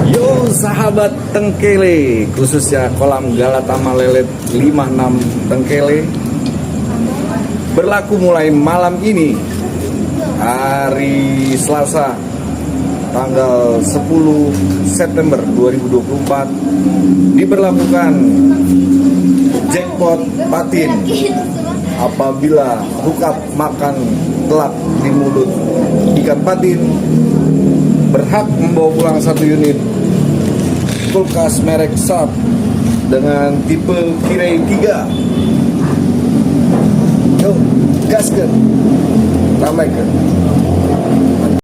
Yo sahabat Tengkele, khususnya kolam Galatama Lelet 56 Tengkele, berlaku mulai malam ini, hari Selasa tanggal 10 September 2024, diberlakukan jackpot batin apabila hookup makan telak di mulut ikan patin berhak membawa pulang 1 unit kulkas merek Sharp dengan tipe Kirai 3. Yuk, gaskan, ramaikan.